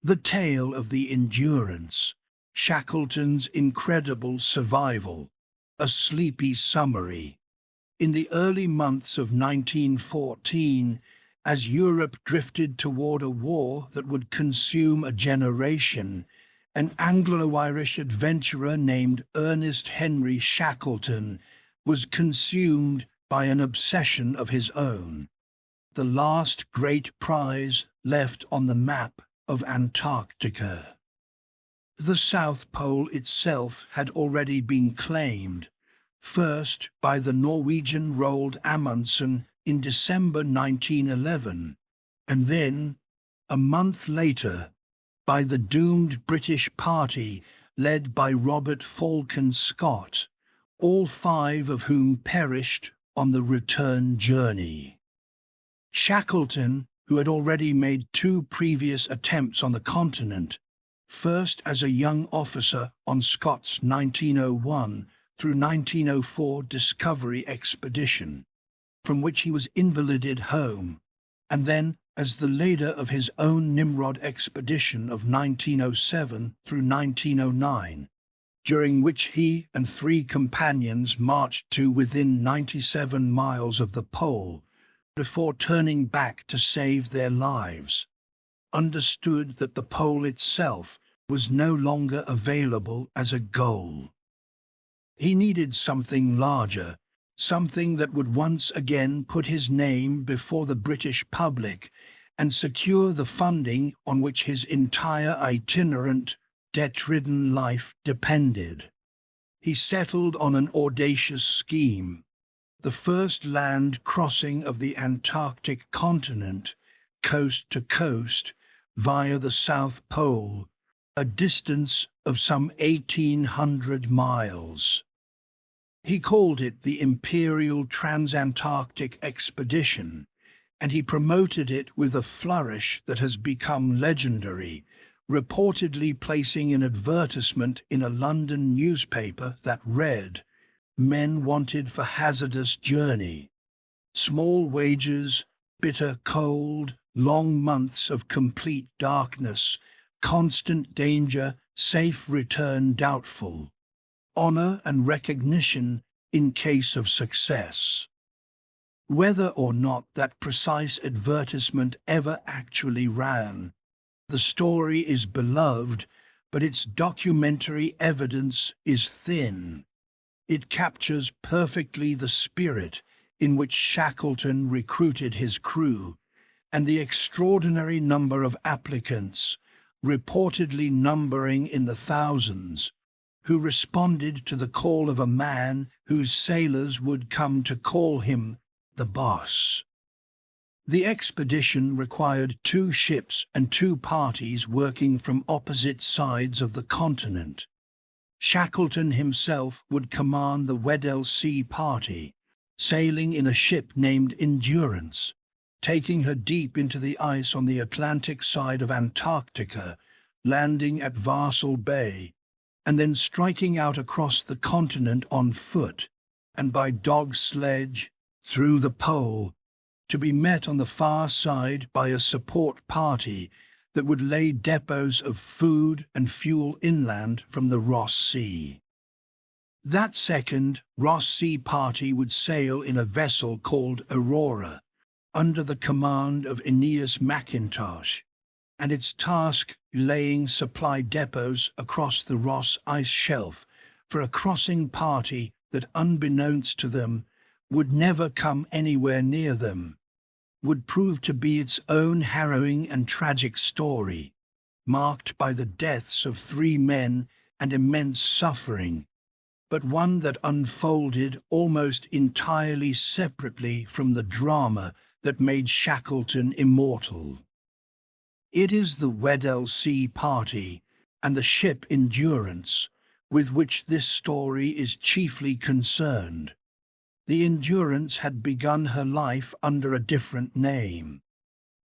The tale of the Endurance, Shackleton's incredible survival, a sleepy summary. In the early months of 1914, as Europe drifted toward a war that would consume a generation, an Anglo-Irish adventurer named Ernest Henry Shackleton was consumed by an obsession of his own. The last great prize left on the map of Antarctica. The South Pole itself had already been claimed, first by the Norwegian Roald Amundsen in December 1911, and then, a month later, by the doomed British party led by Robert Falcon Scott, all 5 of whom perished on the return journey. Shackleton, who had already made 2 previous attempts on the continent, first as a young officer on Scott's 1901 through 1904 Discovery Expedition, from which he was invalided home, and then as the leader of his own Nimrod expedition of 1907 through 1909, during which he and 3 companions marched to within 97 miles of the pole before turning back to save their lives, understood that the pole itself was no longer available as a goal. He needed something larger, something that would once again put his name before the British public and secure the funding on which his entire itinerant, debt-ridden life depended. He settled on an audacious scheme: the first land crossing of the Antarctic continent, coast to coast, via the South Pole, a distance of some 1,800 miles. He called it the Imperial Trans-Antarctic Expedition, and he promoted it with a flourish that has become legendary, reportedly placing an advertisement in a London newspaper that read, "Men wanted for hazardous journey. Small wages, bitter cold, long months of complete darkness, constant danger, safe return doubtful. Honor and recognition in case of success." Whether or not that precise advertisement ever actually ran, the story is beloved, but its documentary evidence is thin. It captures perfectly the spirit in which Shackleton recruited his crew, and the extraordinary number of applicants, reportedly numbering in the thousands, who responded to the call of a man whose sailors would come to call him the boss. The expedition required 2 ships and 2 parties working from opposite sides of the continent. Shackleton himself would command the Weddell Sea party, sailing in a ship named Endurance, taking her deep into the ice on the Atlantic side of Antarctica, landing at Varsel Bay, and then striking out across the continent on foot and by dog sledge through the pole, to be met on the far side by a support party that would lay depots of food and fuel inland from the Ross Sea. That second Ross Sea party would sail in a vessel called Aurora, under the command of Aeneas Mackintosh, and its task laying supply depots across the Ross ice shelf for a crossing party that, unbeknownst to them, would never come anywhere near them, would prove to be its own harrowing and tragic story, marked by the deaths of 3 men and immense suffering, but one that unfolded almost entirely separately from the drama that made Shackleton immortal. It is the Weddell Sea party and the ship Endurance with which this story is chiefly concerned. The Endurance had begun her life under a different name.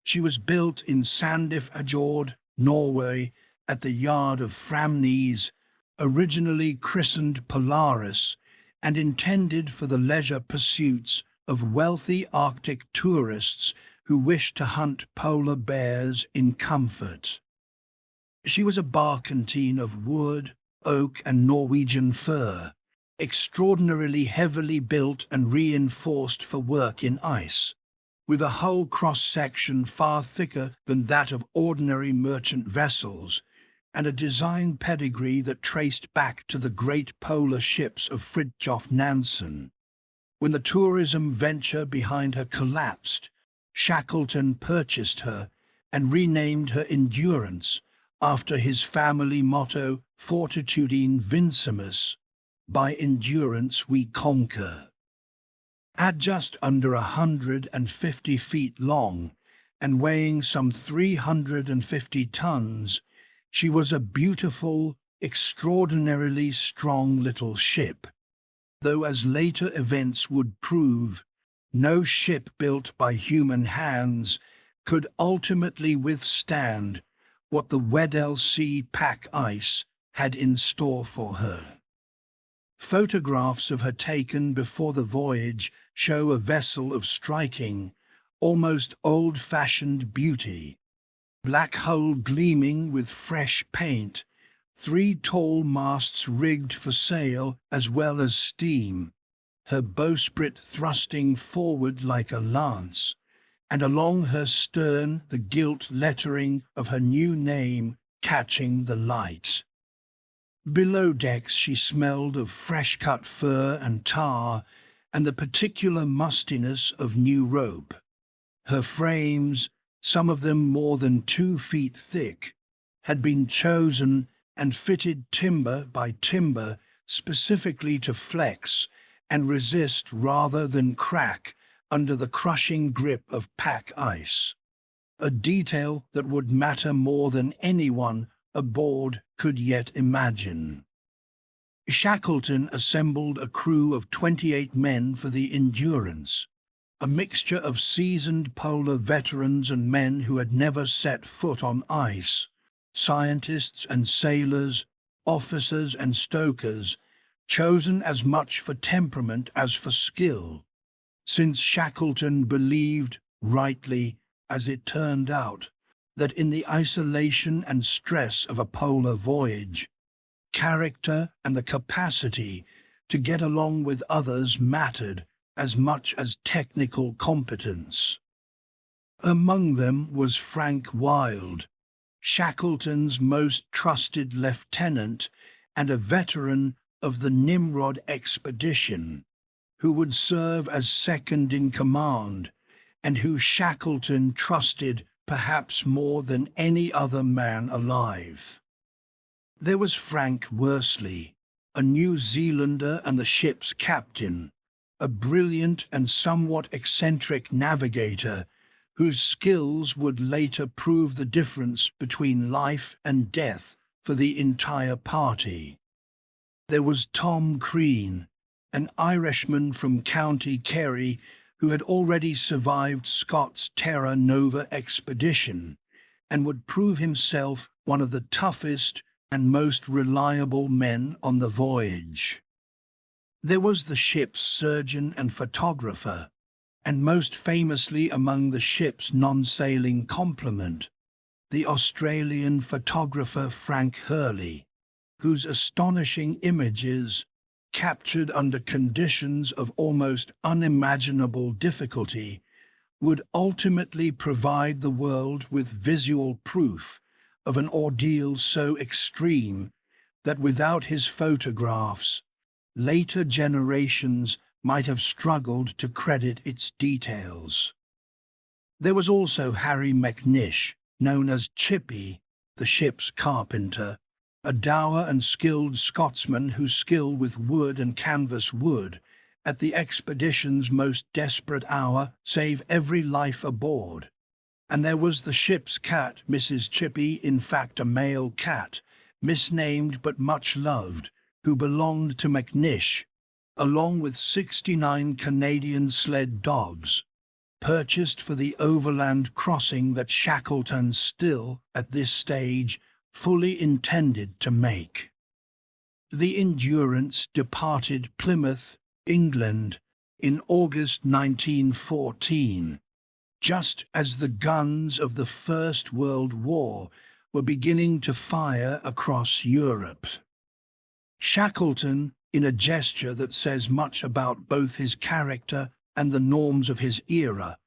She was built in Sandefjord, Norway, at the yard of Framnes, originally christened Polaris, and intended for the leisure pursuits of wealthy Arctic tourists who wished to hunt polar bears in comfort. She was a barkentine of wood, oak and Norwegian fir, extraordinarily heavily built and reinforced for work in ice, with a hull cross-section far thicker than that of ordinary merchant vessels, and a design pedigree that traced back to the great polar ships of Fridtjof Nansen. When the tourism venture behind her collapsed, Shackleton purchased her and renamed her Endurance after his family motto Fortitude Vincimus, by endurance we conquer. At just under 150 feet long and weighing some 350 tons, she was a beautiful, extraordinarily strong little ship, though as later events would prove, no ship built by human hands could ultimately withstand what the Weddell Sea pack ice had in store for her. Photographs of her taken before the voyage show a vessel of striking, almost old-fashioned beauty. Black hull gleaming with fresh paint, 3 tall masts rigged for sail as well as steam, her bowsprit thrusting forward like a lance, and along her stern the gilt lettering of her new name catching the light. Below decks she smelled of fresh-cut fur and tar and the particular mustiness of new rope. Her frames, some of them more than 2 feet thick, had been chosen and fitted timber by timber specifically to flex and resist rather than crack under the crushing grip of pack ice, a detail that would matter more than anyone aboard could yet imagine. Shackleton assembled a crew of 28 men for the Endurance, a mixture of seasoned polar veterans and men who had never set foot on ice, scientists and sailors, officers and stokers, chosen as much for temperament as for skill, since Shackleton believed, rightly, as it turned out, that in the isolation and stress of a polar voyage, character and the capacity to get along with others mattered as much as technical competence. Among them was Frank Wild, Shackleton's most trusted lieutenant and a veteran of the Nimrod expedition, who would serve as second in command and who Shackleton trusted perhaps more than any other man alive. There was Frank Worsley, a New Zealander and the ship's captain, a brilliant and somewhat eccentric navigator whose skills would later prove the difference between life and death for the entire party. There was Tom Crean, an Irishman from County Kerry who had already survived Scott's Terra Nova expedition and would prove himself one of the toughest and most reliable men on the voyage. There was the ship's surgeon and photographer, and most famously among the ship's non-sailing complement, the Australian photographer Frank Hurley, whose astonishing images, captured under conditions of almost unimaginable difficulty, would ultimately provide the world with visual proof of an ordeal so extreme that without his photographs, later generations might have struggled to credit its details. There was also Harry McNish, known as Chippy, the ship's carpenter, a dour and skilled Scotsman whose skill with wood and canvas would, at the expedition's most desperate hour, save every life aboard. And there was the ship's cat, Mrs. Chippy, in fact a male cat, misnamed but much loved, who belonged to McNish, along with 69 Canadian sled dogs, purchased for the overland crossing that Shackleton still, at this stage, fully intended to make. The Endurance departed Plymouth, England, in August 1914, just as the guns of the First World War were beginning to fire across Europe. Shackleton, in a gesture that says much about both his character and the norms of his era,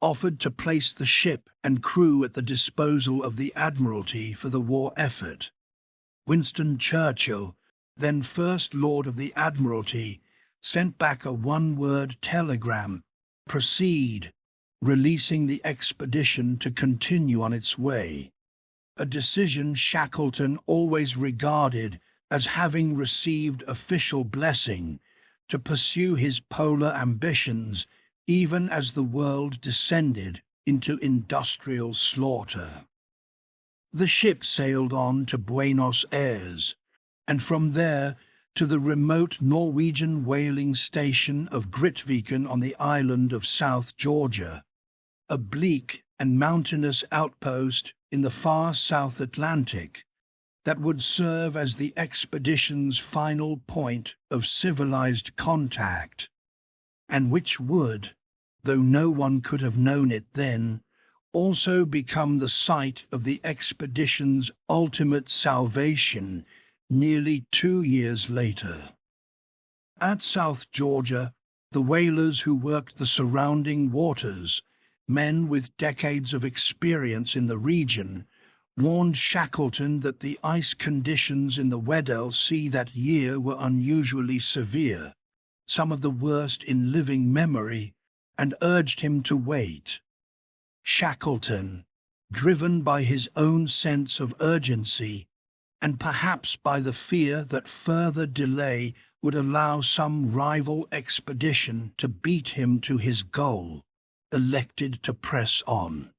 offered to place the ship and crew at the disposal of the Admiralty for the war effort. Winston Churchill, then First Lord of the Admiralty, sent back a one-word telegram, "Proceed," releasing the expedition to continue on its way, a decision Shackleton always regarded as having received official blessing to pursue his polar ambitions even as the world descended into industrial slaughter. The ship sailed on to Buenos Aires, and from there to the remote Norwegian whaling station of Grytviken on the island of South Georgia, a bleak and mountainous outpost in the far South Atlantic that would serve as the expedition's final point of civilized contact, and which would, though no one could have known it then, also become the site of the expedition's ultimate salvation nearly 2 years later. At South Georgia, the whalers who worked the surrounding waters, men with decades of experience in the region, warned Shackleton that the ice conditions in the Weddell Sea that year were unusually severe, some of the worst in living memory, and urged him to wait. Shackleton, driven by his own sense of urgency, and perhaps by the fear that further delay would allow some rival expedition to beat him to his goal, elected to press on.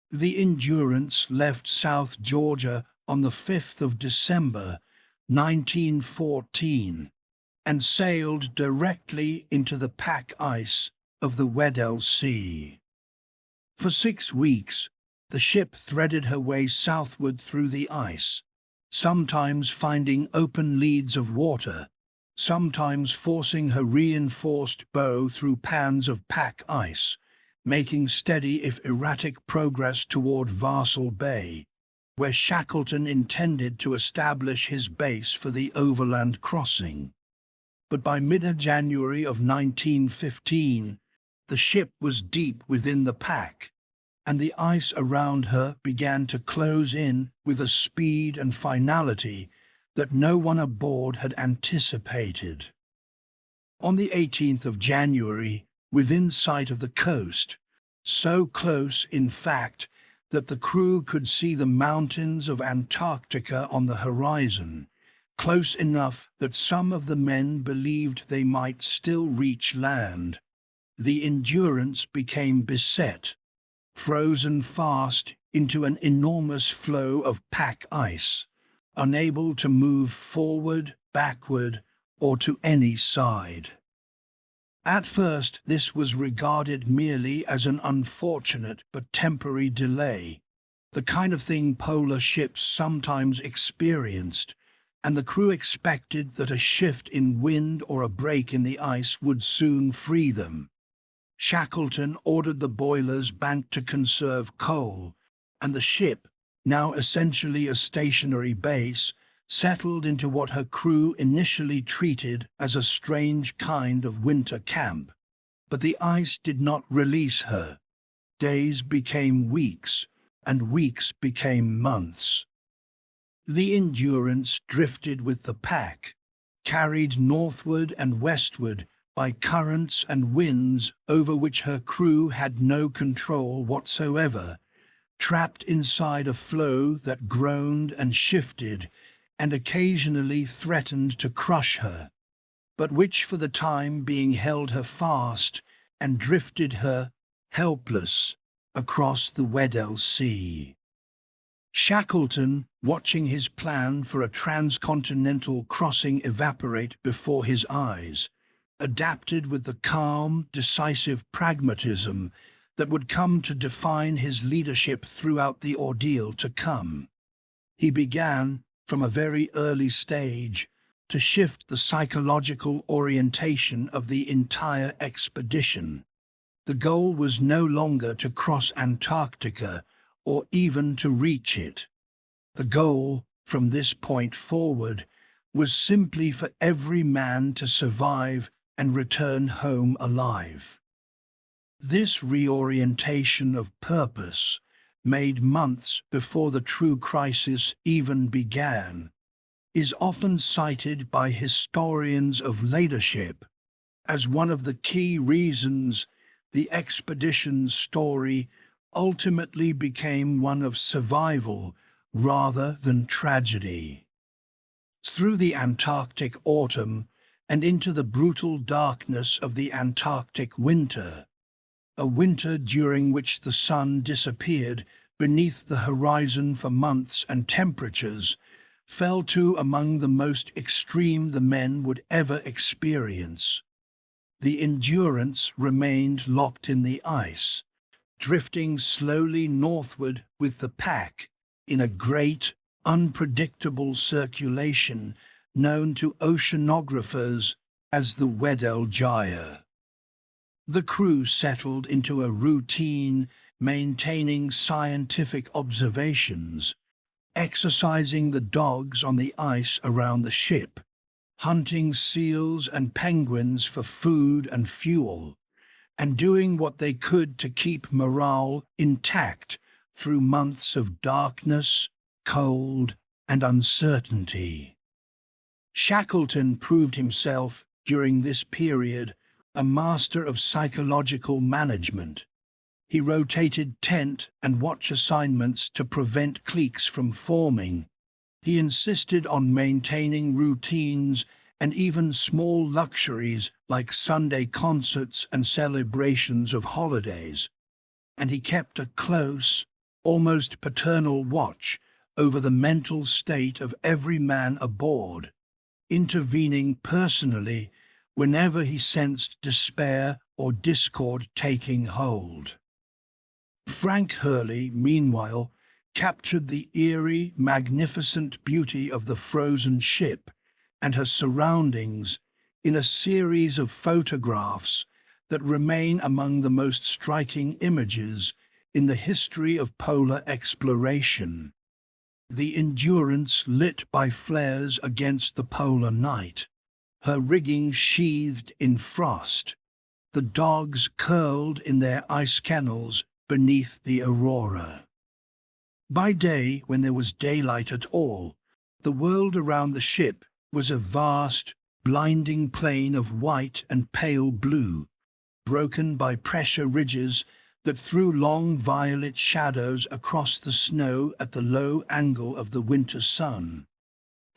The Endurance left South Georgia on the 5th of December, 1914, and sailed directly into the pack ice of the Weddell Sea. For 6 weeks, the ship threaded her way southward through the ice, sometimes finding open leads of water, sometimes forcing her reinforced bow through pans of pack ice, making steady if erratic progress toward Vassal Bay, where Shackleton intended to establish his base for the overland crossing. But by mid-January of 1915, the ship was deep within the pack, and the ice around her began to close in with a speed and finality that no one aboard had anticipated. On the 18th of January, within sight of the coast, so close, in fact, that the crew could see the mountains of Antarctica on the horizon, close enough that some of the men believed they might still reach land, the Endurance became beset, frozen fast into an enormous floe of pack ice, unable to move forward, backward, or to any side. At first, this was regarded merely as an unfortunate but temporary delay, the kind of thing polar ships sometimes experienced, and the crew expected that a shift in wind or a break in the ice would soon free them. Shackleton ordered the boilers banked to conserve coal, and the ship, now essentially a stationary base, settled into what her crew initially treated as a strange kind of winter camp. But the ice did not release her. Days became weeks, and weeks became months. The Endurance drifted with the pack, carried northward and westward by currents and winds over which her crew had no control whatsoever, trapped inside a floe that groaned and shifted and occasionally threatened to crush her, but which for the time being held her fast and drifted her, helpless, across the Weddell Sea. Shackleton, watching his plan for a transcontinental crossing evaporate before his eyes, adapted with the calm, decisive pragmatism that would come to define his leadership throughout the ordeal to come. He began, from a very early stage, to shift the psychological orientation of the entire expedition. The goal was no longer to cross Antarctica or even to reach it. The goal, from this point forward, was simply for every man to survive and return home alive. This reorientation of purpose, made months before the true crisis even began, is often cited by historians of leadership as one of the key reasons the expedition's story ultimately became one of survival rather than tragedy. Through the Antarctic autumn and into the brutal darkness of the Antarctic winter, a winter during which the sun disappeared beneath the horizon for months and temperatures fell to among the most extreme the men would ever experience. The Endurance remained locked in the ice, drifting slowly northward with the pack in a great, unpredictable circulation known to oceanographers as the Weddell Gyre. The crew settled into a routine, maintaining scientific observations, exercising the dogs on the ice around the ship, hunting seals and penguins for food and fuel, and doing what they could to keep morale intact through months of darkness, cold, and uncertainty. Shackleton proved himself, during this period, a master of psychological management. He rotated tent and watch assignments to prevent cliques from forming. He insisted on maintaining routines and even small luxuries like Sunday concerts and celebrations of holidays. And he kept a close, almost paternal watch over the mental state of every man aboard, intervening personally whenever he sensed despair or discord taking hold. Frank Hurley, meanwhile, captured the eerie, magnificent beauty of the frozen ship and her surroundings in a series of photographs that remain among the most striking images in the history of polar exploration. The Endurance lit by flares against the polar night, her rigging sheathed in frost, the dogs curled in their ice kennels beneath the aurora. By day, when there was daylight at all, the world around the ship was a vast, blinding plain of white and pale blue, broken by pressure ridges that threw long violet shadows across the snow at the low angle of the winter sun,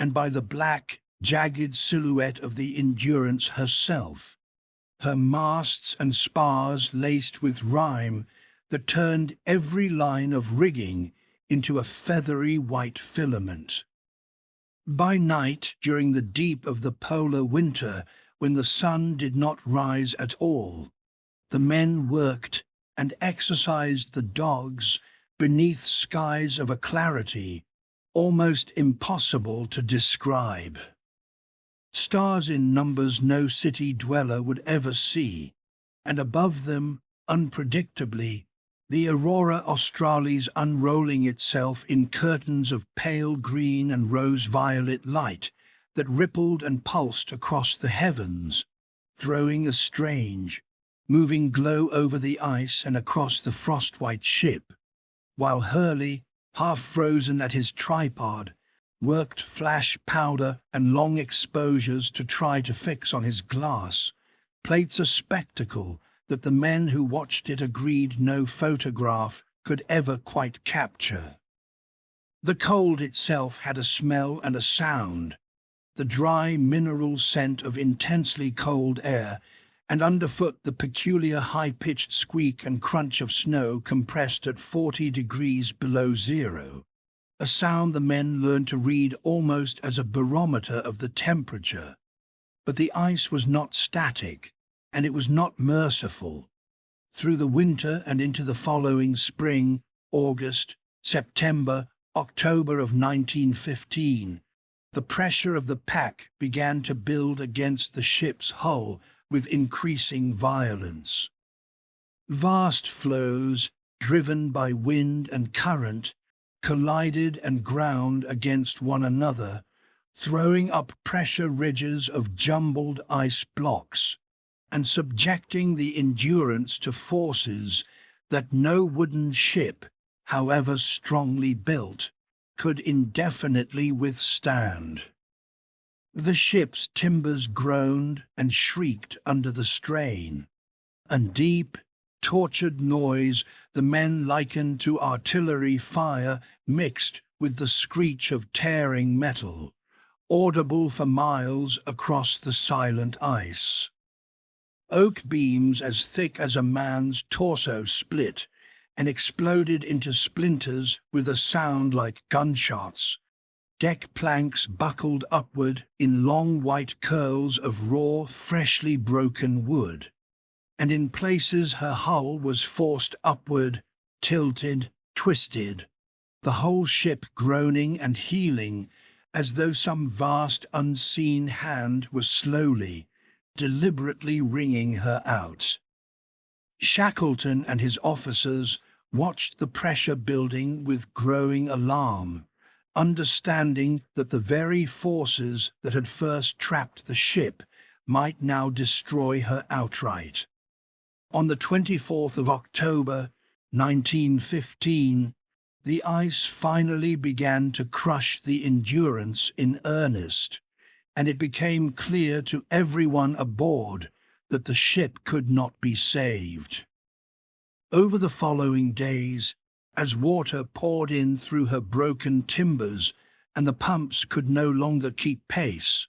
and by the black, jagged silhouette of the Endurance herself, her masts and spars laced with rime that turned every line of rigging into a feathery white filament. By night, during the deep of the polar winter, when the sun did not rise at all, the men worked and exercised the dogs beneath skies of a clarity almost impossible to describe. Stars in numbers no city dweller would ever see, and above them, unpredictably, the aurora australis unrolling itself in curtains of pale green and rose-violet light that rippled and pulsed across the heavens, throwing a strange, moving glow over the ice and across the frost-white ship, while Hurley, half-frozen at his tripod, worked flash powder and long exposures to try to fix on his glass, plates a spectacle that the men who watched it agreed no photograph could ever quite capture. The cold itself had a smell and a sound, the dry mineral scent of intensely cold air, and underfoot the peculiar high-pitched squeak and crunch of snow compressed at 40 degrees below zero, a sound the men learned to read almost as a barometer of the temperature. But the ice was not static, and it was not merciful. Through the winter and into the following spring, August, September, October of 1915, the pressure of the pack began to build against the ship's hull with increasing violence. Vast floes, driven by wind and current, collided and ground against one another, throwing up pressure ridges of jumbled ice blocks and subjecting the Endurance to forces that no wooden ship, however strongly built, could indefinitely withstand. The ship's timbers groaned and shrieked under the strain, and deep, tortured noise the men likened to artillery fire mixed with the screech of tearing metal, audible for miles across the silent ice. Oak beams as thick as a man's torso split and exploded into splinters with a sound like gunshots. Deck planks buckled upward in long white curls of raw, freshly broken wood, and in places her hull was forced upward, tilted, twisted, the whole ship groaning and heeling as though some vast unseen hand was slowly, deliberately wringing her out. Shackleton and his officers watched the pressure building with growing alarm, understanding that the very forces that had first trapped the ship might now destroy her outright. On the 24th of October, 1915, the ice finally began to crush the Endurance in earnest, and it became clear to everyone aboard that the ship could not be saved. Over the following days, as water poured in through her broken timbers and the pumps could no longer keep pace,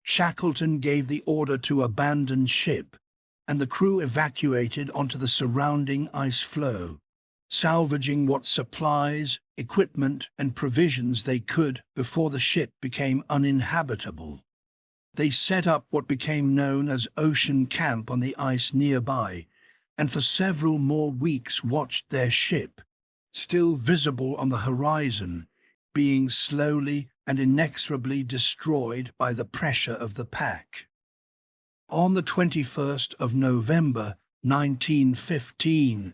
Shackleton gave the order to abandon ship, and the crew evacuated onto the surrounding ice floe, salvaging what supplies, equipment, and provisions they could before the ship became uninhabitable. They set up what became known as Ocean Camp on the ice nearby, and for several more weeks watched their ship, still visible on the horizon, being slowly and inexorably destroyed by the pressure of the pack. On the 21st of November, 1915,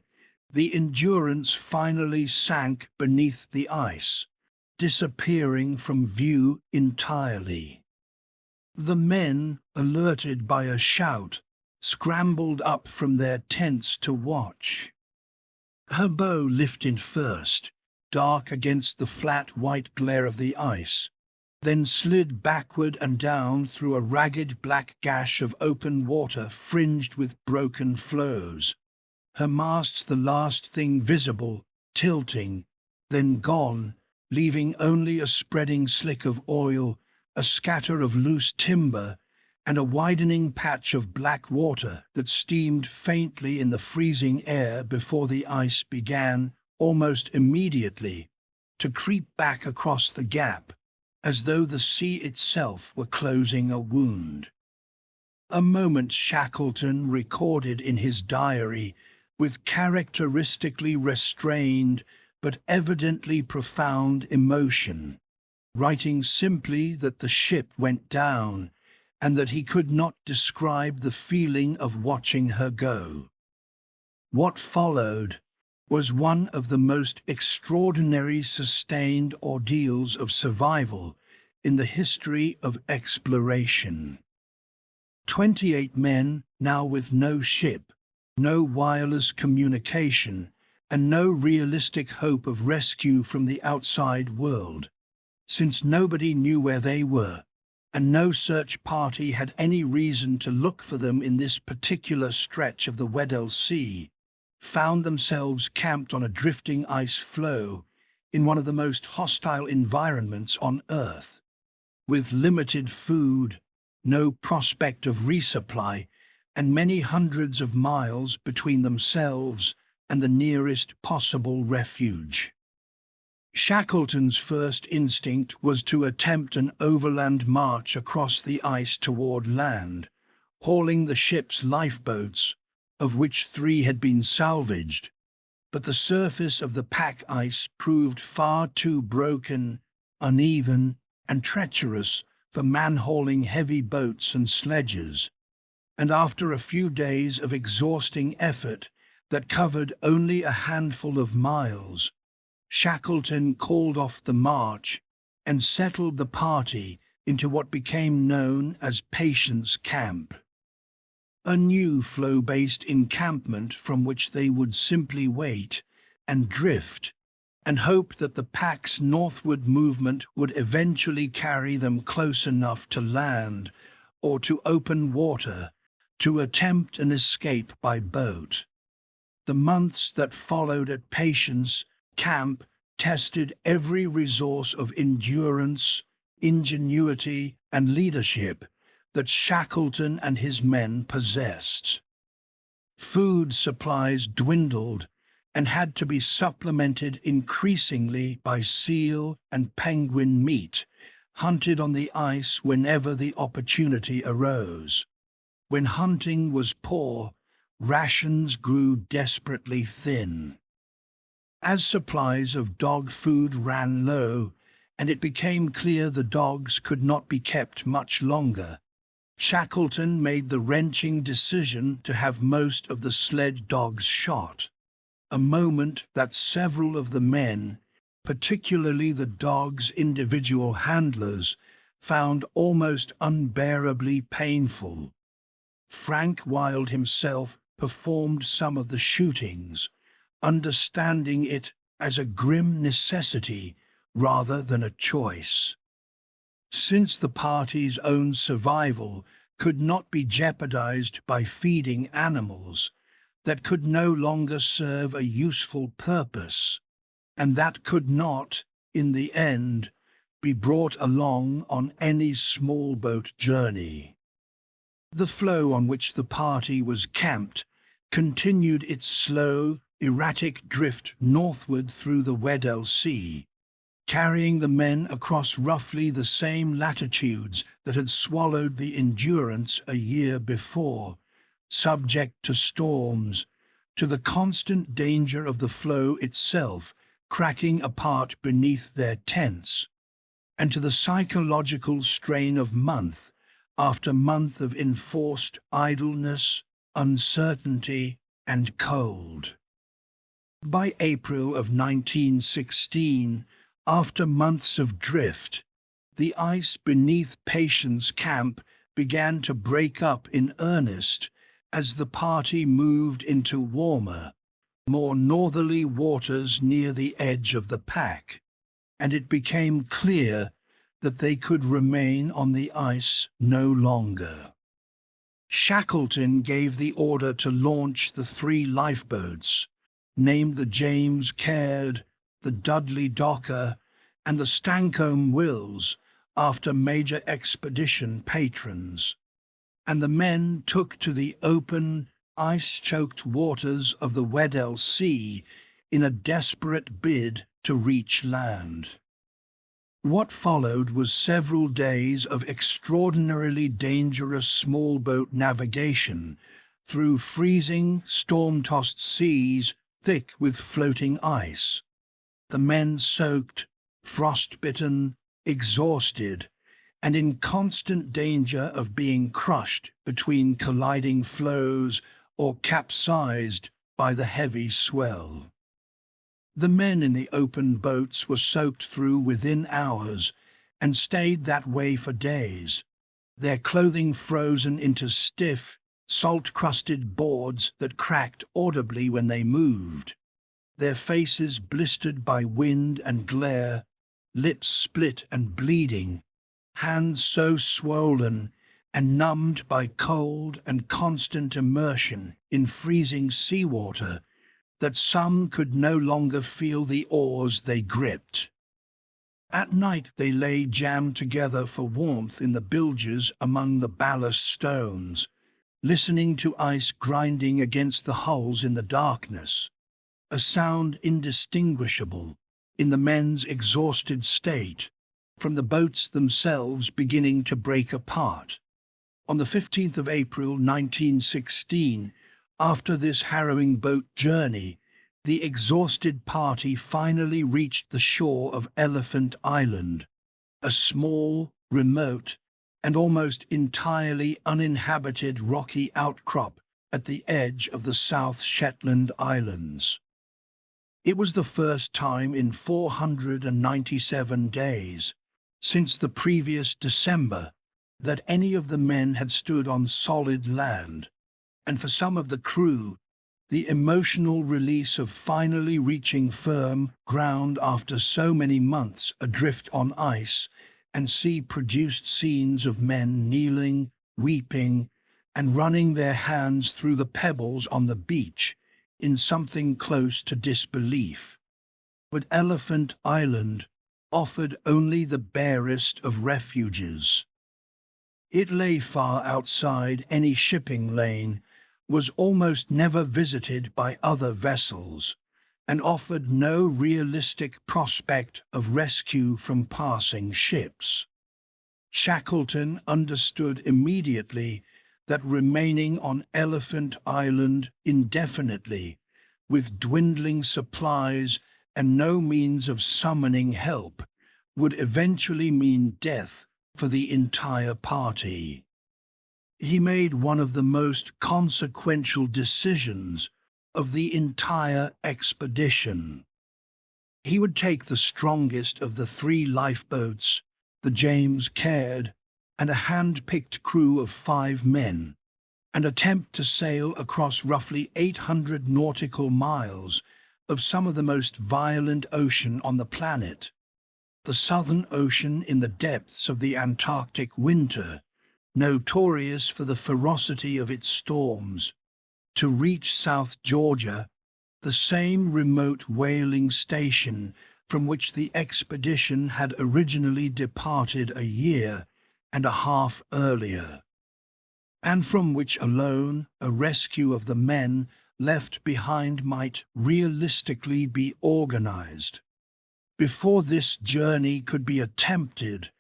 the Endurance finally sank beneath the ice, disappearing from view entirely. The men, alerted by a shout, scrambled up from their tents to watch. Her bow lifted first, dark against the flat white glare of the ice, then slid backward and down through a ragged black gash of open water fringed with broken floes. Her masts the last thing visible, tilting, then gone, leaving only a spreading slick of oil, a scatter of loose timber, and a widening patch of black water that steamed faintly in the freezing air before the ice began, almost immediately, to creep back across the gap, as though the sea itself were closing a wound. A moment Shackleton recorded in his diary with characteristically restrained but evidently profound emotion, writing simply that the ship went down and that he could not describe the feeling of watching her go. What followed was one of the most extraordinary sustained ordeals of survival in the history of exploration. 28 men, now with no ship, no wireless communication, and no realistic hope of rescue from the outside world, since nobody knew where they were, and no search party had any reason to look for them in this particular stretch of the Weddell Sea, found themselves camped on a drifting ice floe in one of the most hostile environments on Earth, with limited food, no prospect of resupply, and many hundreds of miles between themselves and the nearest possible refuge. Shackleton's first instinct was to attempt an overland march across the ice toward land, hauling the ship's lifeboats, of which 3 had been salvaged, but the surface of the pack ice proved far too broken, uneven, and treacherous for man-hauling heavy boats and sledges, and after a few days of exhausting effort that covered only a handful of miles, Shackleton called off the march and settled the party into what became known as Patience Camp, a new flow-based encampment from which they would simply wait and drift and hope that the pack's northward movement would eventually carry them close enough to land or to open water to attempt an escape by boat. The months that followed at Patience Camp tested every resource of endurance, ingenuity, and leadership that Shackleton and his men possessed. Food supplies dwindled and had to be supplemented increasingly by seal and penguin meat, hunted on the ice whenever the opportunity arose. When hunting was poor, rations grew desperately thin. As supplies of dog food ran low, and it became clear the dogs could not be kept much longer, Shackleton made the wrenching decision to have most of the sled dogs shot, a moment that several of the men, particularly the dogs' individual handlers, found almost unbearably painful. Frank Wilde himself performed some of the shootings, understanding it as a grim necessity rather than a choice. Since the party's own survival could not be jeopardized by feeding animals that could no longer serve a useful purpose, and that could not, in the end, be brought along on any small boat journey. The floe on which the party was camped continued its slow, erratic drift northward through the Weddell Sea, carrying the men across roughly the same latitudes that had swallowed the Endurance a year before, subject to storms, to the constant danger of the floe itself cracking apart beneath their tents, and to the psychological strain of month after month of enforced idleness, uncertainty, and cold. By April of 1916, after months of drift, the ice beneath Patience Camp began to break up in earnest as the party moved into warmer, more northerly waters near the edge of the pack, and it became clear that they could remain on the ice no longer. Shackleton gave the order to launch the 3 lifeboats, named the James Caird, the Dudley Docker, and the Stancombe Wills, after major expedition patrons, and the men took to the open, ice-choked waters of the Weddell Sea in a desperate bid to reach land. What followed was several days of extraordinarily dangerous small boat navigation through freezing, storm-tossed seas thick with floating ice. The men soaked, frost-bitten, exhausted, and in constant danger of being crushed between colliding floes or capsized by the heavy swell. The men in the open boats were soaked through within hours and stayed that way for days, their clothing frozen into stiff, salt-crusted boards that cracked audibly when they moved, their faces blistered by wind and glare, lips split and bleeding, hands so swollen and numbed by cold and constant immersion in freezing seawater that some could no longer feel the oars they gripped. At night they lay jammed together for warmth in the bilges among the ballast stones, listening to ice grinding against the hulls in the darkness, a sound indistinguishable, in the men's exhausted state, from the boats themselves beginning to break apart. On the 15th of April 1916, after this harrowing boat journey, the exhausted party finally reached the shore of Elephant Island, a small, remote, and almost entirely uninhabited rocky outcrop at the edge of the South Shetland Islands. It was the first time in 497 days, since the previous December, that any of the men had stood on solid land, and for some of the crew, the emotional release of finally reaching firm ground after so many months adrift on ice and sea produced scenes of men kneeling, weeping, and running their hands through the pebbles on the beach in something close to disbelief. But Elephant Island offered only the barest of refuges. It lay far outside any shipping lane, was almost never visited by other vessels, and offered no realistic prospect of rescue from passing ships. Shackleton understood immediately that remaining on Elephant Island indefinitely, with dwindling supplies and no means of summoning help, would eventually mean death for the entire party. He made one of the most consequential decisions of the entire expedition. He would take the strongest of the 3 lifeboats, the James Caird, and a hand-picked crew of 5 men, and attempt to sail across roughly 800 nautical miles of some of the most violent ocean on the planet, the Southern Ocean in the depths of the Antarctic winter, notorious for the ferocity of its storms, to reach South Georgia, the same remote whaling station from which the expedition had originally departed a year and a half earlier, and from which alone a rescue of the men left behind might realistically be organized. Before this journey could be attempted,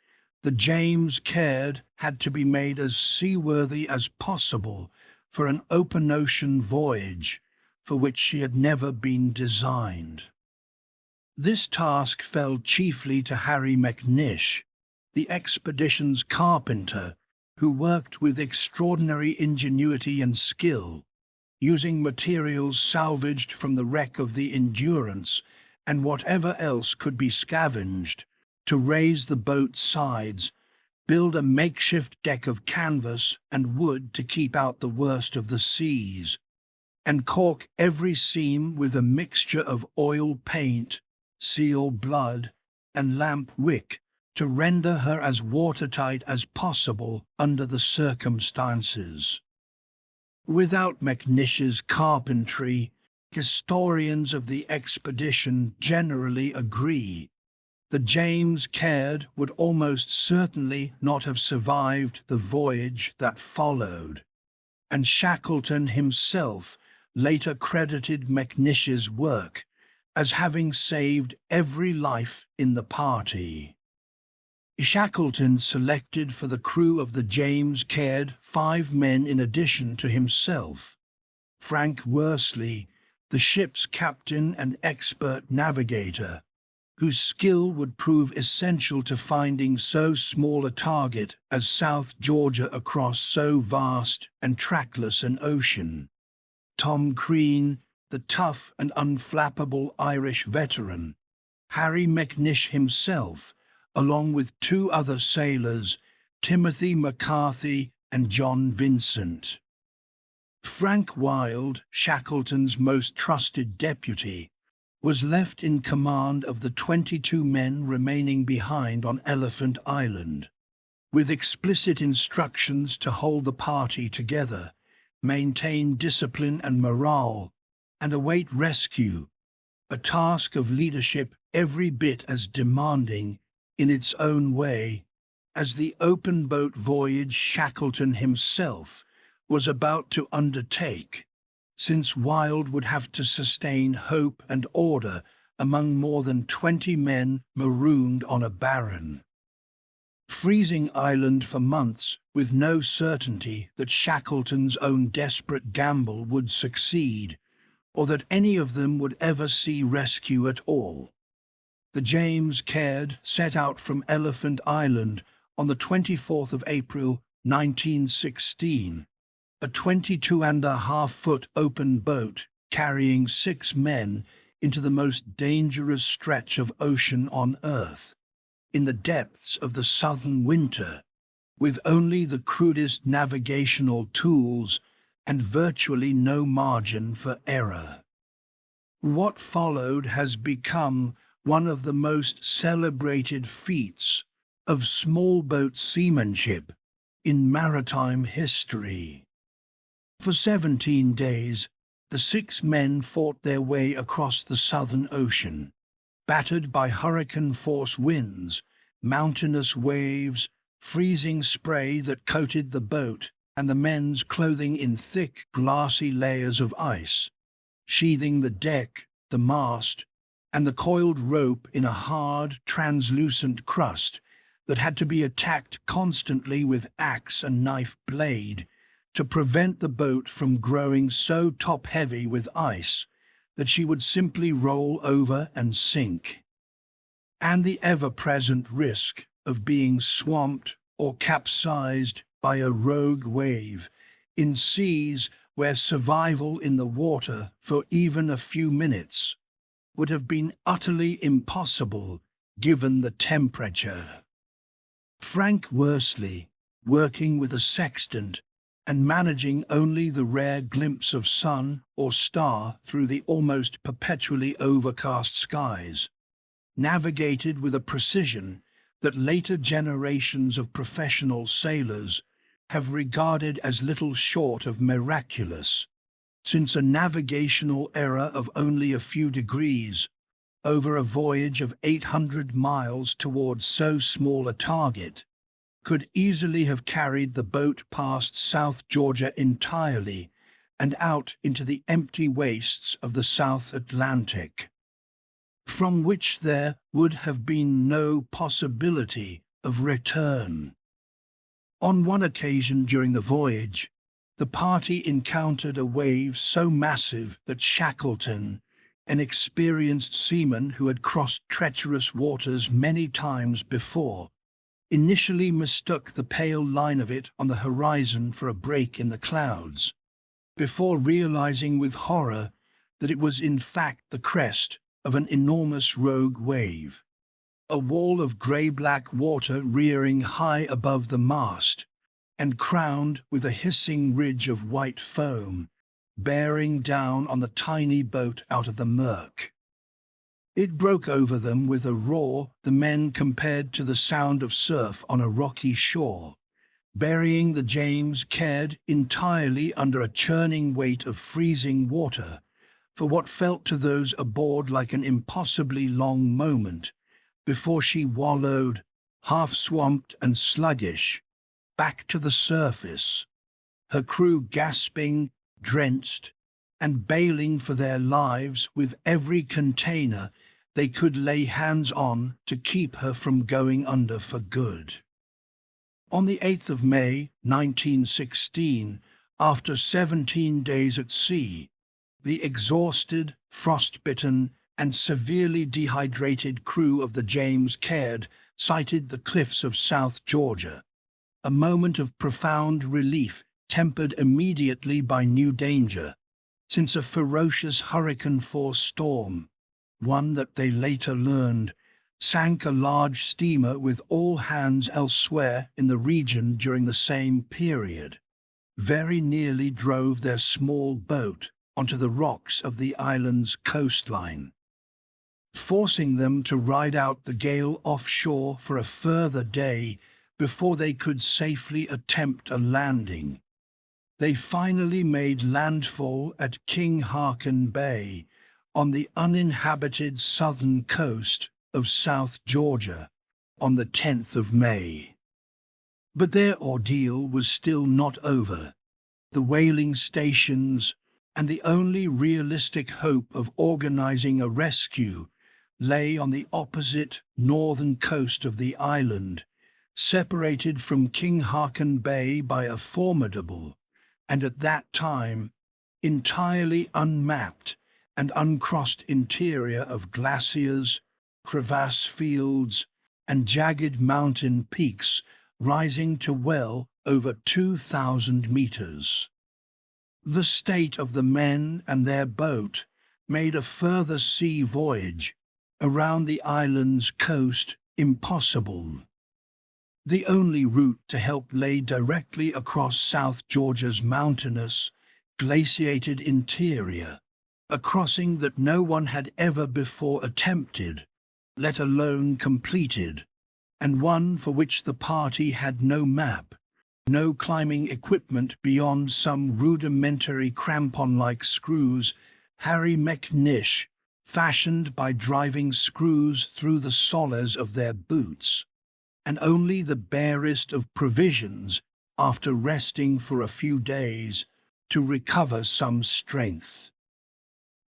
the James Caird had to be made as seaworthy as possible for an open ocean voyage for which she had never been designed. This task fell chiefly to Harry McNish, the expedition's carpenter, who worked with extraordinary ingenuity and skill, using materials salvaged from the wreck of the Endurance and whatever else could be scavenged, to raise the boat's sides, build a makeshift deck of canvas and wood to keep out the worst of the seas, and caulk every seam with a mixture of oil paint, seal blood, and lamp wick to render her as watertight as possible under the circumstances. Without McNish's carpentry, historians of the expedition generally agree the James Caird would almost certainly not have survived the voyage that followed, and Shackleton himself later credited McNish's work as having saved every life in the party. Shackleton selected for the crew of the James Caird 5 men in addition to himself: Frank Worsley, the ship's captain and expert navigator, whose skill would prove essential to finding so small a target as South Georgia across so vast and trackless an ocean; Tom Crean, the tough and unflappable Irish veteran; Harry McNish himself, along with 2 other sailors, Timothy McCarthy and John Vincent. Frank Wild, Shackleton's most trusted deputy, was left in command of the 22 men remaining behind on Elephant Island, with explicit instructions to hold the party together, maintain discipline and morale, and await rescue, a task of leadership every bit as demanding, in its own way, as the open boat voyage Shackleton himself was about to undertake, since Wild would have to sustain hope and order among more than 20 men marooned on a barren, freezing island for months, with no certainty that Shackleton's own desperate gamble would succeed, or that any of them would ever see rescue at all. The James Caird set out from Elephant Island on the 24th of April 1916, a 22.5-foot open boat carrying 6 men into the most dangerous stretch of ocean on Earth, in the depths of the southern winter, with only the crudest navigational tools and virtually no margin for error. What followed has become one of the most celebrated feats of small boat seamanship in maritime history. For 17 days, the 6 men fought their way across the Southern Ocean, battered by hurricane-force winds, mountainous waves, freezing spray that coated the boat, and the men's clothing in thick, glassy layers of ice, sheathing the deck, the mast, and the coiled rope in a hard, translucent crust that had to be attacked constantly with axe and knife blade to prevent the boat from growing so top-heavy with ice that she would simply roll over and sink. And the ever-present risk of being swamped or capsized by a rogue wave in seas where survival in the water for even a few minutes would have been utterly impossible given the temperature. Frank Worsley, working with a sextant and managing only the rare glimpse of sun or star through the almost perpetually overcast skies, navigated with a precision that later generations of professional sailors have regarded as little short of miraculous, since a navigational error of only a few degrees over a voyage of 800 miles towards so small a target could easily have carried the boat past South Georgia entirely and out into the empty wastes of the South Atlantic, from which there would have been no possibility of return. On one occasion during the voyage, the party encountered a wave so massive that Shackleton, an experienced seaman who had crossed treacherous waters many times before, initially mistook the pale line of it on the horizon for a break in the clouds, before realizing with horror that it was in fact the crest of an enormous rogue wave, a wall of grey-black water rearing high above the mast and crowned with a hissing ridge of white foam, bearing down on the tiny boat out of the murk. It broke over them with a roar the men compared to the sound of surf on a rocky shore, burying the James Caird entirely under a churning weight of freezing water for what felt to those aboard like an impossibly long moment before she wallowed, half-swamped and sluggish, back to the surface, her crew gasping, drenched, and bailing for their lives with every container they could lay hands on to keep her from going under for good. On the 8th of May, 1916, after 17 days at sea, the exhausted, frostbitten, and severely dehydrated crew of the James Caird sighted the cliffs of South Georgia, a moment of profound relief tempered immediately by new danger, since a ferocious hurricane-force storm, one that they later learned, sank a large steamer with all hands elsewhere in the region during the same period, very nearly drove their small boat onto the rocks of the island's coastline, forcing them to ride out the gale offshore for a further day before they could safely attempt a landing. They finally made landfall at King Haakon Bay on the uninhabited southern coast of South Georgia on the 10th of May. But their ordeal was still not over. The whaling stations and the only realistic hope of organizing a rescue lay on the opposite northern coast of the island, separated from King Haakon Bay by a formidable, and at that time, entirely unmapped and uncrossed interior of glaciers, crevasse fields, and jagged mountain peaks rising to well over 2,000 meters. The state of the men and their boat made a further sea voyage around the island's coast impossible. The only route to help lay directly across South Georgia's mountainous, glaciated interior, a crossing that no one had ever before attempted, let alone completed, and one for which the party had no map, no climbing equipment beyond some rudimentary crampon-like screws Harry McNish fashioned by driving screws through the soles of their boots, and only the barest of provisions after resting for a few days to recover some strength.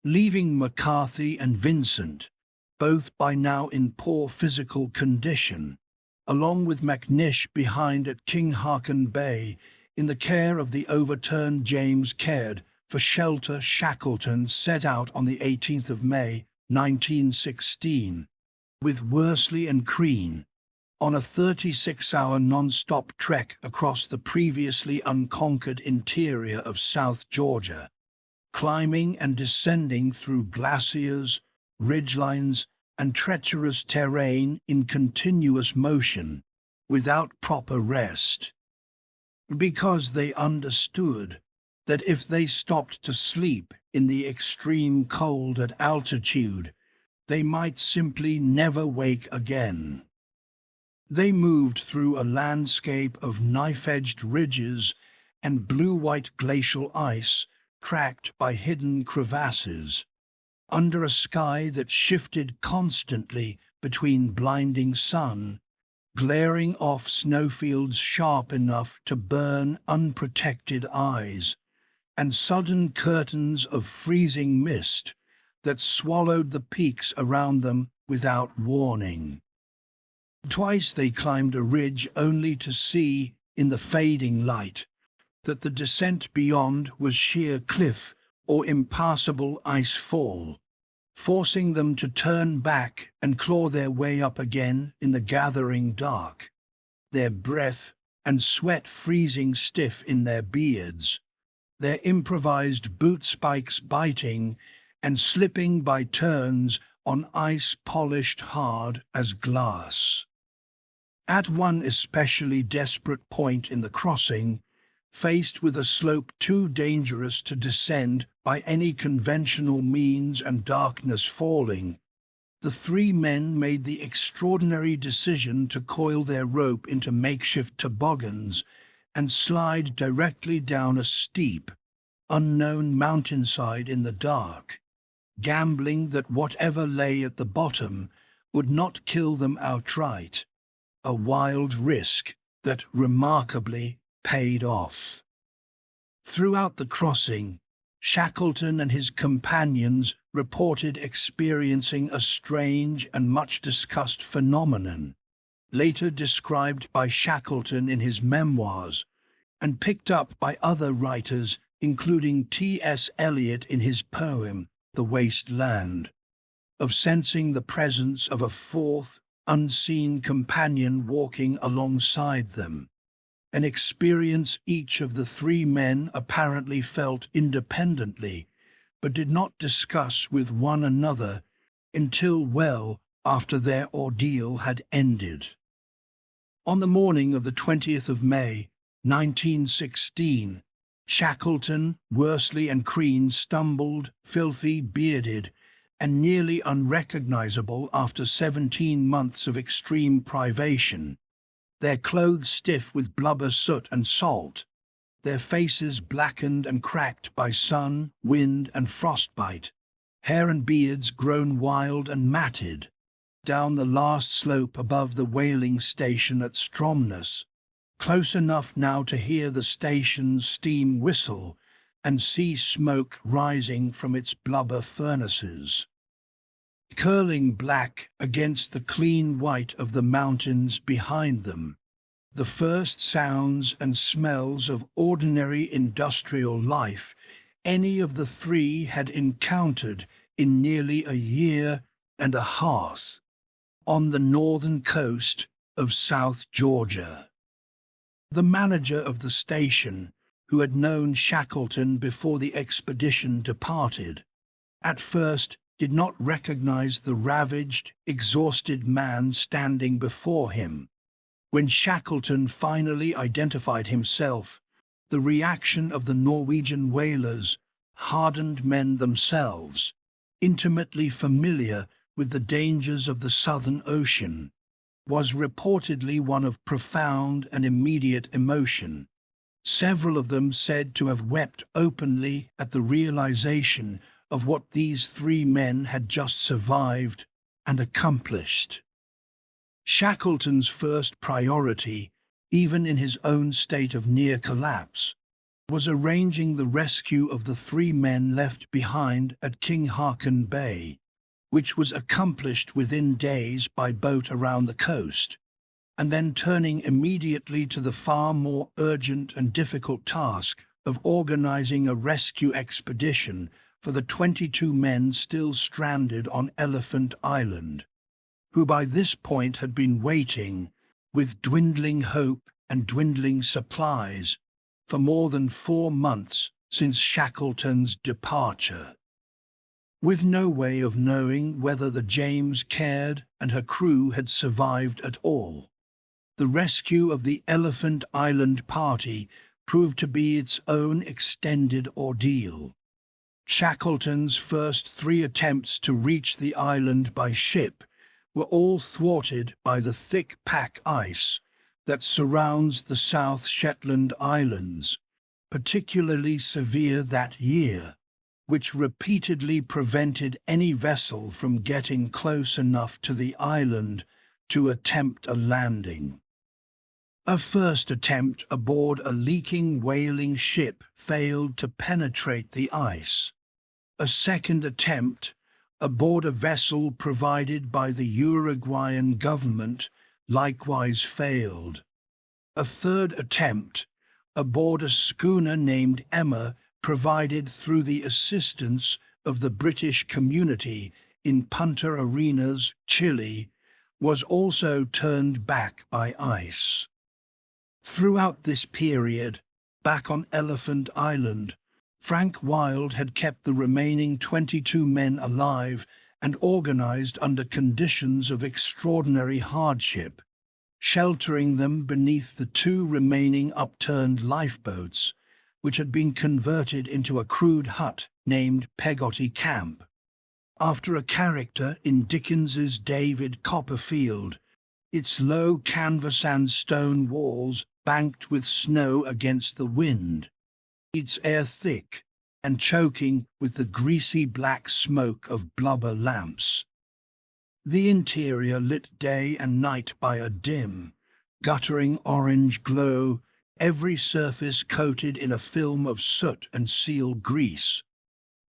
Leaving McCarthy and Vincent, both by now in poor physical condition, along with McNish behind at King Haakon Bay in the care of the overturned James Caird for shelter, Shackleton set out on the 18th of May, 1916, with Worsley and Crean, on a 36-hour non-stop trek across the previously unconquered interior of South Georgia, climbing and descending through glaciers, ridgelines, and treacherous terrain in continuous motion, without proper rest. Because they understood that if they stopped to sleep in the extreme cold at altitude, they might simply never wake again. They moved through a landscape of knife-edged ridges and blue-white glacial ice cracked by hidden crevasses, under a sky that shifted constantly between blinding sun, glaring off snowfields sharp enough to burn unprotected eyes, and sudden curtains of freezing mist that swallowed the peaks around them without warning. Twice they climbed a ridge only to see, in the fading light, that the descent beyond was sheer cliff or impassable ice fall, forcing them to turn back and claw their way up again in the gathering dark, their breath and sweat freezing stiff in their beards, their improvised boot spikes biting and slipping by turns on ice polished hard as glass. At one especially desperate point in the crossing, faced with a slope too dangerous to descend by any conventional means and darkness falling, the three men made the extraordinary decision to coil their rope into makeshift toboggans and slide directly down a steep, unknown mountainside in the dark, gambling that whatever lay at the bottom would not kill them outright, a wild risk that remarkably paid off. Throughout the crossing, Shackleton and his companions reported experiencing a strange and much-discussed phenomenon, later described by Shackleton in his memoirs, and picked up by other writers, including T.S. Eliot in his poem, The Waste Land, of sensing the presence of a fourth, unseen companion walking alongside them, an experience each of the three men apparently felt independently, but did not discuss with one another until well after their ordeal had ended. On the morning of the 20th of May, 1916, Shackleton, Worsley and Crean stumbled, filthy, bearded, and nearly unrecognizable after 17 months of extreme privation, their clothes stiff with blubber, soot and salt, their faces blackened and cracked by sun, wind and frostbite, hair and beards grown wild and matted, down the last slope above the whaling station at Stromness, close enough now to hear the station's steam whistle and see smoke rising from its blubber furnaces, curling black against the clean white of the mountains behind them, the first sounds and smells of ordinary industrial life any of the three had encountered in nearly a year and a half on the northern coast of South Georgia. The manager of the station, who had known Shackleton before the expedition departed, at first did not recognize the ravaged, exhausted man standing before him. When Shackleton finally identified himself, the reaction of the Norwegian whalers, hardened men themselves, intimately familiar with the dangers of the Southern Ocean, was reportedly one of profound and immediate emotion. Several of them said to have wept openly at the realization of what these three men had just survived and accomplished. Shackleton's first priority, even in his own state of near collapse, was arranging the rescue of the three men left behind at King Haakon Bay, which was accomplished within days by boat around the coast, and then turning immediately to the far more urgent and difficult task of organizing a rescue expedition for the 22 men still stranded on Elephant Island, who by this point had been waiting, with dwindling hope and dwindling supplies, for more than 4 months since Shackleton's departure. With no way of knowing whether the James Caird and her crew had survived at all, the rescue of the Elephant Island party proved to be its own extended ordeal. Shackleton's first 3 attempts to reach the island by ship were all thwarted by the thick pack ice that surrounds the South Shetland Islands, particularly severe that year, which repeatedly prevented any vessel from getting close enough to the island to attempt a landing. A first attempt aboard a leaking whaling ship failed to penetrate the ice. A second attempt aboard a vessel provided by the Uruguayan government likewise failed. A third attempt aboard a schooner named Emma, provided through the assistance of the British community in Punta Arenas, Chile, was also turned back by ice. Throughout this period, back on Elephant Island, Frank Wild had kept the remaining 22 men alive and organized under conditions of extraordinary hardship, sheltering them beneath the 2 remaining upturned lifeboats, which had been converted into a crude hut named Peggotty Camp, after a character in Dickens's David Copperfield, its low canvas and stone walls banked with snow against the wind, its air thick and choking with the greasy black smoke of blubber lamps. The interior lit day and night by a dim, guttering orange glow, every surface coated in a film of soot and seal grease.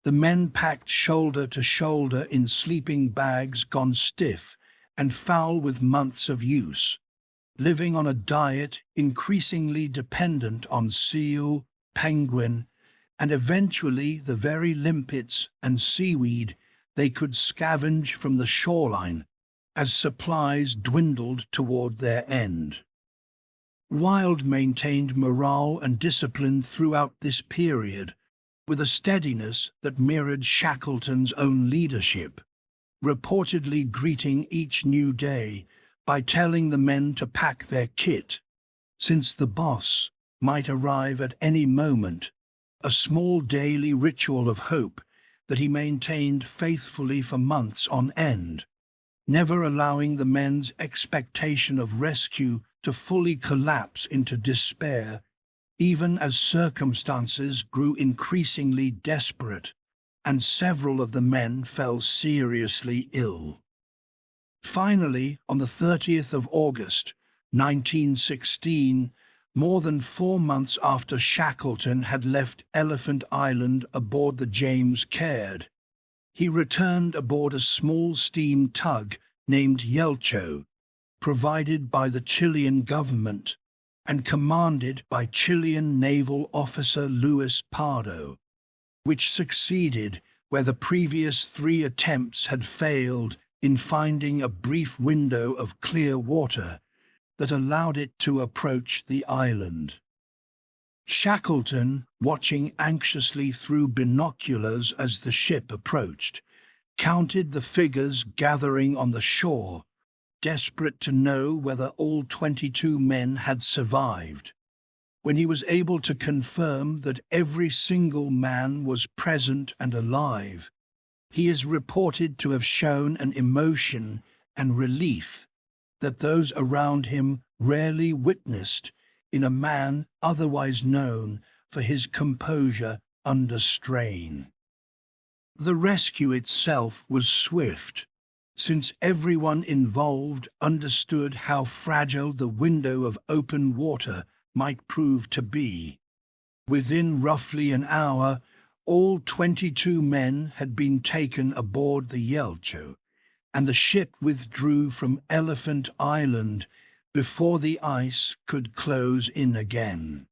The men packed shoulder to shoulder in sleeping bags gone stiff and foul with months of use, living on a diet increasingly dependent on seal, penguin, and eventually the very limpets and seaweed they could scavenge from the shoreline as supplies dwindled toward their end. Wild maintained morale and discipline throughout this period, with a steadiness that mirrored Shackleton's own leadership, reportedly greeting each new day by telling the men to pack their kit, since the boss might arrive at any moment, a small daily ritual of hope that he maintained faithfully for months on end, never allowing the men's expectation of rescue to fully collapse into despair, even as circumstances grew increasingly desperate and several of the men fell seriously ill. Finally, on the 30th of August, 1916, more than 4 months after Shackleton had left Elephant Island aboard the James Caird, he returned aboard a small steam tug named Yelcho, provided by the Chilean government and commanded by Chilean naval officer Luis Pardo, which succeeded where the previous 3 attempts had failed in finding a brief window of clear water that allowed it to approach the island. Shackleton, watching anxiously through binoculars as the ship approached, counted the figures gathering on the shore, desperate to know whether all 22 men had survived. When he was able to confirm that every single man was present and alive, he is reported to have shown an emotion and relief that those around him rarely witnessed in a man otherwise known for his composure under strain. The rescue itself was swift, since everyone involved understood how fragile the window of open water might prove to be. Within roughly an hour, all 22 men had been taken aboard the Yelcho, and the ship withdrew from Elephant Island before the ice could close in again.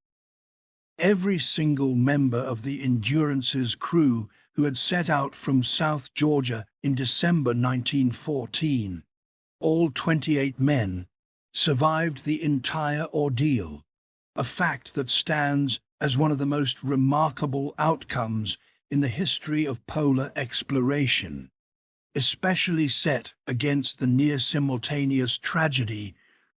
Every single member of the Endurance's crew who had set out from South Georgia in December 1914, all 28 men, survived the entire ordeal, a fact that stands as one of the most remarkable outcomes in the history of polar exploration, especially set against the near-simultaneous tragedy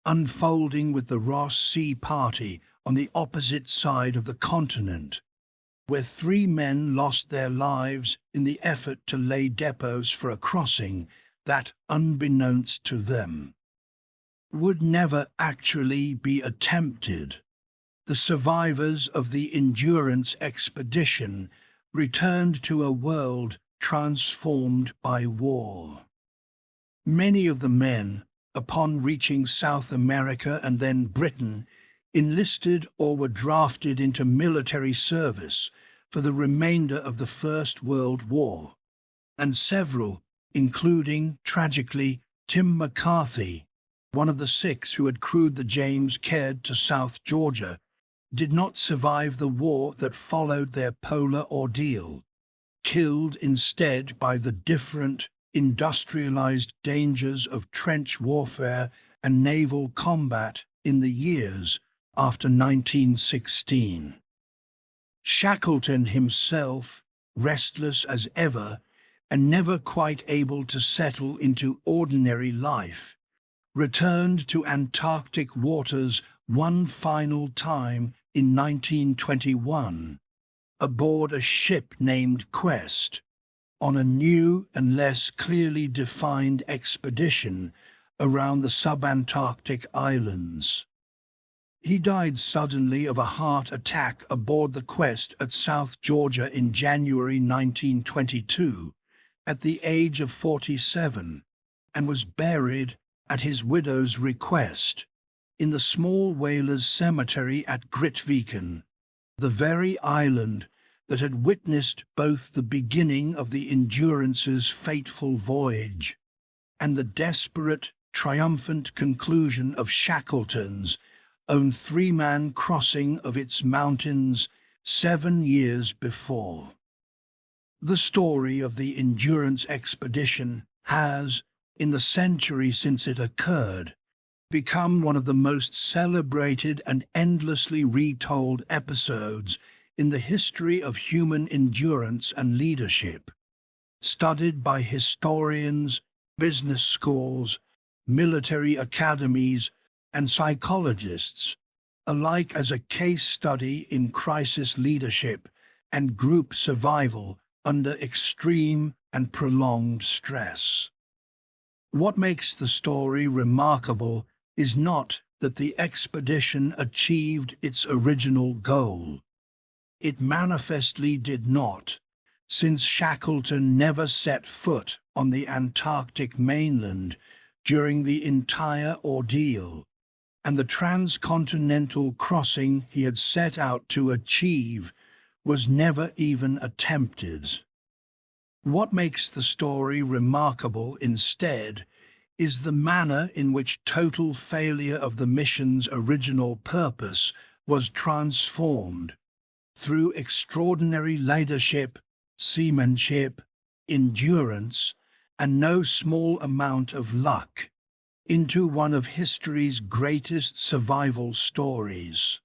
unfolding with the Ross Sea Party on the opposite side of the continent, where 3 men lost their lives in the effort to lay depots for a crossing that, unbeknownst to them, would never actually be attempted. The survivors of the Endurance expedition returned to a world transformed by war. Many of the men, upon reaching South America and then Britain, enlisted or were drafted into military service for the remainder of the First World War, and several, including, tragically, Tim McCarthy, one of the 6 who had crewed the James Caird to South Georgia, did not survive the war that followed their polar ordeal, killed instead by the different, industrialized dangers of trench warfare and naval combat in the years after 1916. Shackleton himself, restless as ever and never quite able to settle into ordinary life, returned to Antarctic waters one final time in 1921, aboard a ship named Quest, on a new and less clearly defined expedition around the subantarctic islands. He died suddenly of a heart attack aboard the Quest at South Georgia in January 1922, at the age of 47, and was buried, at his widow's request, in the small whalers' cemetery at Grytviken, the very island that had witnessed both the beginning of the Endurance's fateful voyage and the desperate, triumphant conclusion of Shackleton's own 3-man crossing of its mountains 7 years before. The story of the Endurance expedition has, in the century since it occurred, become one of the most celebrated and endlessly retold episodes in the history of human endurance and leadership, studied by historians, business schools, military academies, and psychologists, alike as a case study in crisis leadership and group survival under extreme and prolonged stress. What makes the story remarkable is not that the expedition achieved its original goal. It manifestly did not, since Shackleton never set foot on the Antarctic mainland during the entire ordeal, and the transcontinental crossing he had set out to achieve was never even attempted. What makes the story remarkable instead is the manner in which total failure of the mission's original purpose was transformed through extraordinary leadership, seamanship, endurance, and no small amount of luck, into one of history's greatest survival stories.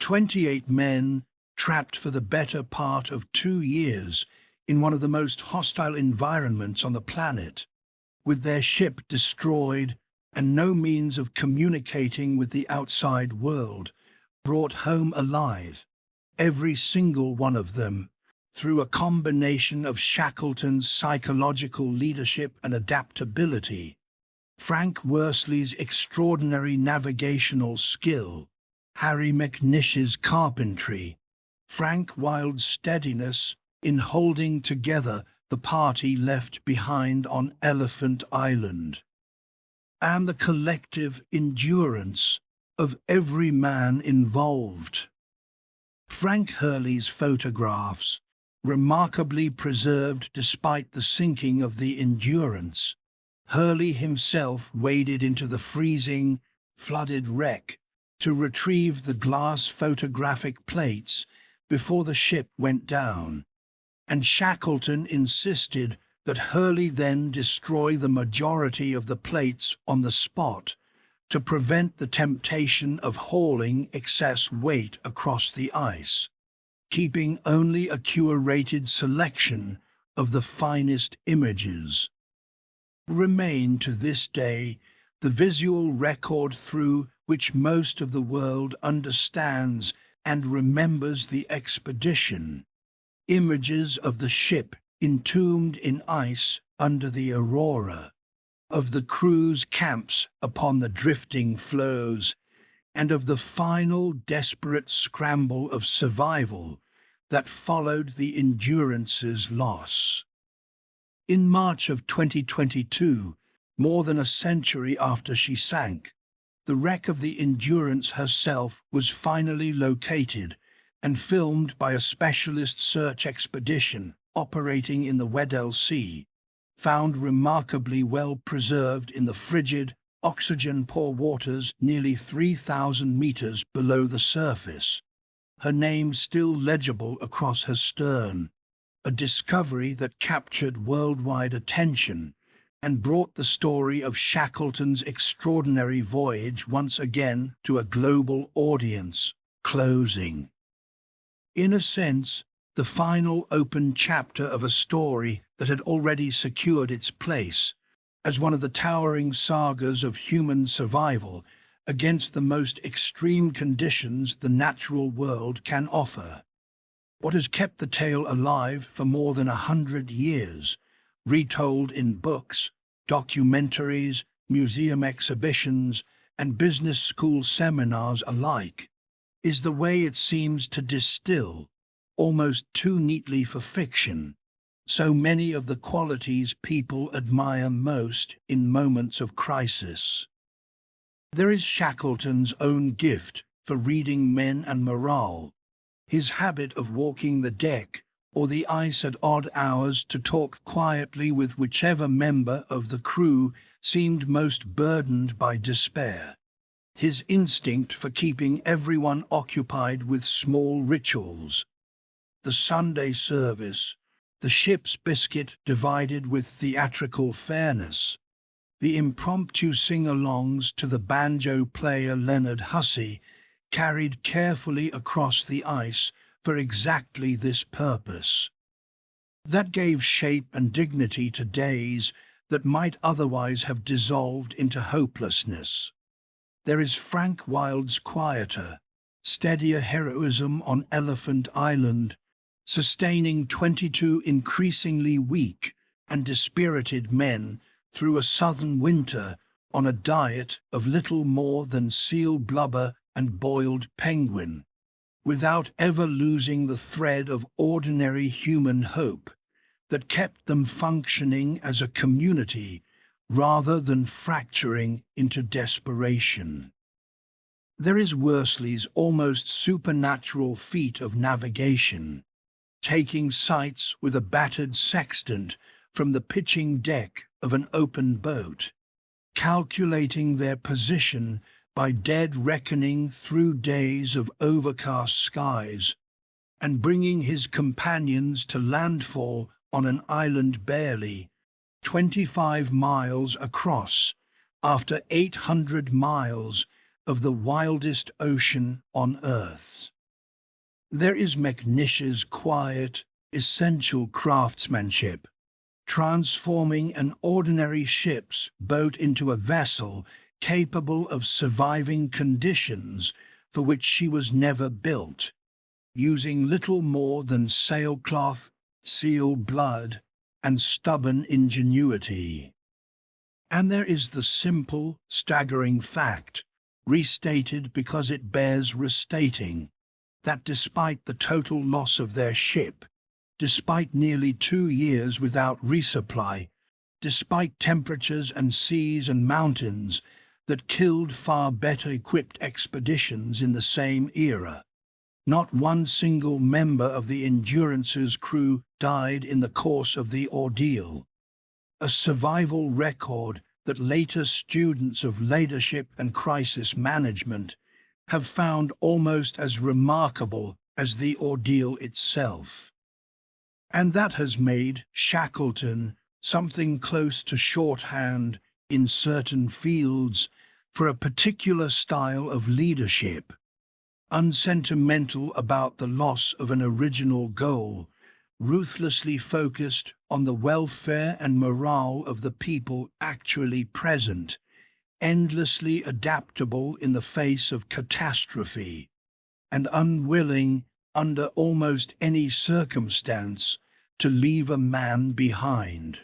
28 men trapped for the better part of 2 years in one of the most hostile environments on the planet, with their ship destroyed and no means of communicating with the outside world, brought home alive, every single one of them, through a combination of Shackleton's psychological leadership and adaptability, Frank Worsley's extraordinary navigational skill, Harry McNish's carpentry, Frank Wilde's steadiness in holding together the party left behind on Elephant Island, and the collective endurance of every man involved. Frank Hurley's photographs, remarkably preserved despite the sinking of the Endurance. Hurley himself waded into the freezing, flooded wreck to retrieve the glass photographic plates before the ship went down, and Shackleton insisted that Hurley then destroy the majority of the plates on the spot to prevent the temptation of hauling excess weight across the ice, keeping only a curated selection of the finest images. Remain to this day the visual record through which most of the world understands and remembers the expedition. Images of the ship entombed in ice under the aurora, of the crew's camps upon the drifting floes, and of the final desperate scramble of survival that followed the Endurance's loss. In March of 2022, more than a century after she sank, the wreck of the Endurance herself was finally located and filmed by a specialist search expedition operating in the Weddell Sea, found remarkably well preserved in the frigid, oxygen-poor waters nearly 3,000 meters below the surface, her name still legible across her stern, a discovery that captured worldwide attention and brought the story of Shackleton's extraordinary voyage once again to a global audience. Closing. In a sense, the final open chapter of a story that had already secured its place as one of the towering sagas of human survival against the most extreme conditions the natural world can offer. What has kept the tale alive for more than 100 years, retold in books, documentaries, museum exhibitions, and business school seminars alike, is the way it seems to distill, almost too neatly for fiction, so many of the qualities people admire most in moments of crisis. There is Shackleton's own gift for reading men and morale, his habit of walking the deck or the ice at odd hours to talk quietly with whichever member of the crew seemed most burdened by despair, his instinct for keeping everyone occupied with small rituals, the Sunday service, the ship's biscuit divided with theatrical fairness, the impromptu sing-alongs to the banjo player Leonard Hussey, carried carefully across the ice for exactly this purpose. That gave shape and dignity to days that might otherwise have dissolved into hopelessness. There is Frank Wilde's quieter, steadier heroism on Elephant Island, sustaining 22 increasingly weak and dispirited men through a southern winter on a diet of little more than seal blubber and boiled penguin, without ever losing the thread of ordinary human hope that kept them functioning as a community rather than fracturing into desperation. There is Worsley's almost supernatural feat of navigation, taking sights with a battered sextant from the pitching deck of an open boat, calculating their position by dead reckoning through days of overcast skies, and bringing his companions to landfall on an island barely 25 miles across after 800 miles of the wildest ocean on Earth. There is McNish's quiet, essential craftsmanship, transforming an ordinary ship's boat into a vessel capable of surviving conditions for which she was never built, using little more than sailcloth, seal blood, and stubborn ingenuity. And there is the simple, staggering fact, restated because it bears restating, that despite the total loss of their ship, despite nearly 2 years without resupply, despite temperatures and seas and mountains that killed far better equipped expeditions in the same era, not one single member of the Endurance's crew died in the course of the ordeal. A survival record that later students of leadership and crisis management have found almost as remarkable as the ordeal itself. And that has made Shackleton something close to shorthand in certain fields for a particular style of leadership, unsentimental about the loss of an original goal, ruthlessly focused on the welfare and morale of the people actually present, endlessly adaptable in the face of catastrophe, and unwilling, under almost any circumstance, to leave a man behind.